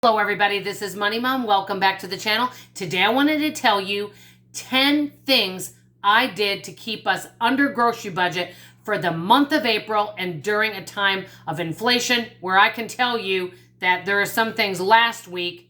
Hello everybody, this is Money Mom. Welcome back to the channel. Today I wanted to tell you 10 things I did to keep us under grocery budget for the month of April and during a time of inflation, where I can tell you that there are some things last week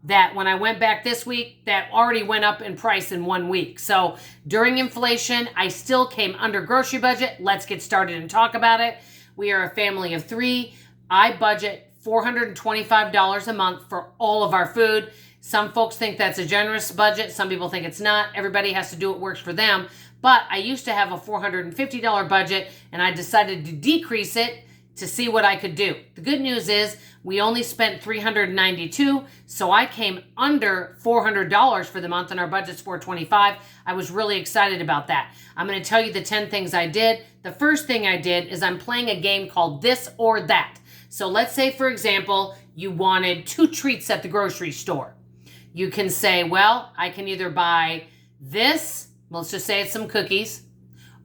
that when I went back this week that already went up in price in 1 week. So during inflation, I still came under grocery budget. Let's get started and talk about it. We are a family of 3. I budget $425 a month for all of our food. Some folks think that's a generous budget. Some people think it's not. Everybody has to do what works for them. But I used to have a $450 budget, and I decided to decrease it to see what I could do. The good news is we only spent $392, so I came under $400 for the month, and our budget's $425. I was really excited about that. I'm going to tell you the 10 things I did. The first thing I did is I'm playing a game called This or That. So let's say, for example, you wanted 2 treats at the grocery store. You can say, well, I can either buy this, let's just say it's some cookies,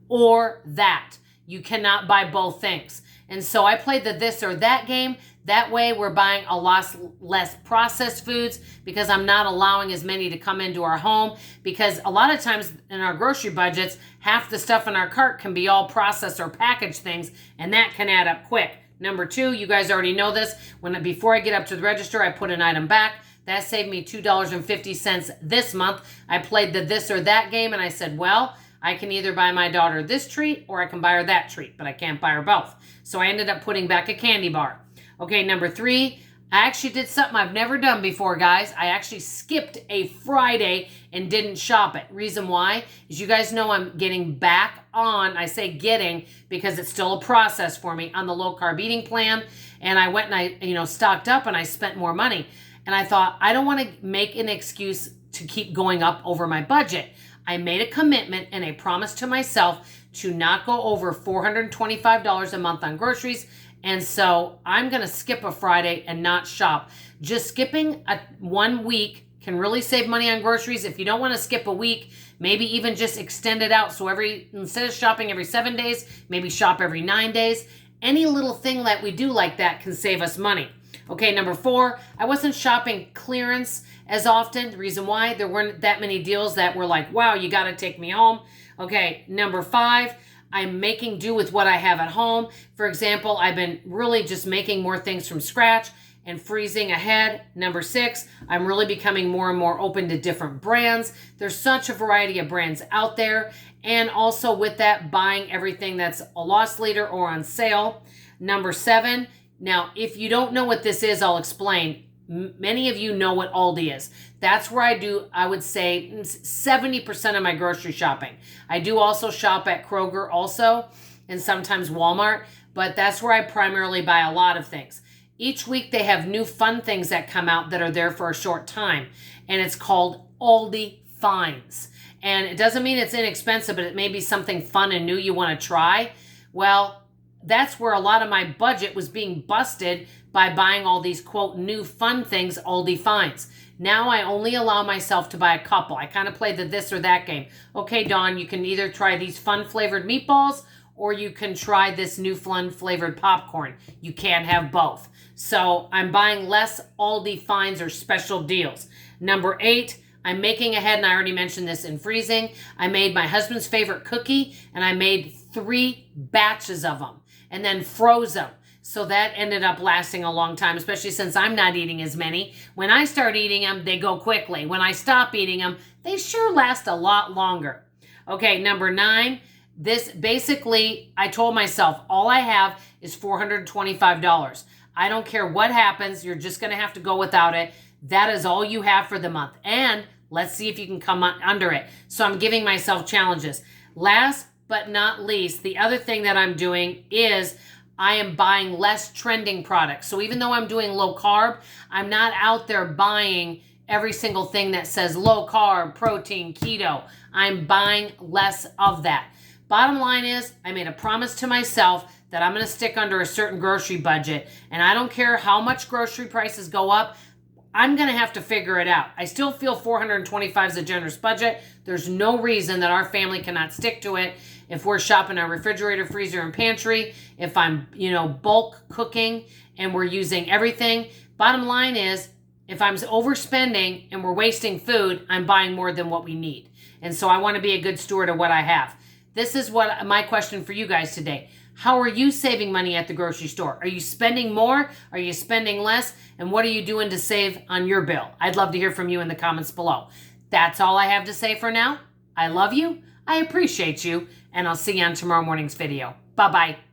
or that. You cannot buy both things. And so I played the this or that game. That way we're buying a lot less processed foods because I'm not allowing as many to come into our home, because a lot of times in our grocery budgets, half the stuff in our cart can be all processed or packaged things, and that can add up quick. Number 2, you guys already know this. Before I get up to the register, I put an item back. That saved me $2.50 this month. I played the this or that game, and I said, well, I can either buy my daughter this treat or I can buy her that treat, but I can't buy her both. So I ended up putting back a candy bar. Okay, number 3, I actually did something I've never done before, guys. I actually skipped a Friday and didn't shop it. Reason why is you guys know I'm getting back on, I say getting because it's still a process for me, on the low carb eating plan. And I went and I stocked up and I spent more money. And I thought, I don't want to make an excuse to keep going up over my budget. I made a commitment and a promise to myself to not go over $425 a month on groceries. And so I'm going to skip a Friday and not shop. Just skipping 1 week can really save money on groceries. If you don't want to skip a week, maybe even just extend it out. So instead of shopping every 7 days, maybe shop every 9 days. Any little thing that we do like that can save us money. Okay, number 4, I wasn't shopping clearance as often. The reason why, there weren't that many deals that were like, wow, you got to take me home. Okay, number 5, I'm making do with what I have at home. For example, I've been really just making more things from scratch and freezing ahead. Number 6, I'm really becoming more and more open to different brands. There's such a variety of brands out there. And also with that, buying everything that's a loss leader or on sale. Number 7, now if you don't know what this is, I'll explain. Many of you know what Aldi is. That's where I would say 70% of my grocery shopping. I do also shop at Kroger also, and sometimes Walmart, but that's where I primarily buy a lot of things. Each week they have new fun things that come out that are there for a short time, and it's called Aldi Finds. And it doesn't mean it's inexpensive, but it may be something fun and new you want to try. Well, that's where a lot of my budget was being busted by buying all these, quote, new fun things Aldi finds. Now I only allow myself to buy a couple. I kind of play the this or that game. Okay, Dawn, you can either try these fun flavored meatballs or you can try this new fun flavored popcorn. You can't have both. So I'm buying less Aldi finds or special deals. Number 8, I'm making ahead, and I already mentioned this in freezing. I made my husband's favorite cookie, and I made 3 batches of them and then froze them. So that ended up lasting a long time, especially since I'm not eating as many. When I start eating them, they go quickly. When I stop eating them, they sure last a lot longer. Okay, number 9, this basically, I told myself, all I have is $425. I don't care what happens. You're just going to have to go without it. That is all you have for the month. And let's see if you can come under it. So I'm giving myself challenges. Last but not least, the other thing that I'm doing is I am buying less trending products. So even though I'm doing low carb, I'm not out there buying every single thing that says low carb, protein, keto. I'm buying less of that. Bottom line is, I made a promise to myself that I'm going to stick under a certain grocery budget. And I don't care how much grocery prices go up. I'm going to have to figure it out. I still feel $425 is a generous budget. There's no reason that our family cannot stick to it. If we're shopping our refrigerator, freezer, and pantry, if I'm, bulk cooking and we're using everything, bottom line is if I'm overspending and we're wasting food, I'm buying more than what we need. And so I want to be a good steward of what I have. This is what my question for you guys today. How are you saving money at the grocery store? Are you spending more? Are you spending less? And what are you doing to save on your bill? I'd love to hear from you in the comments below. That's all I have to say for now. I love you. I appreciate you. And I'll see you on tomorrow morning's video. Bye-bye.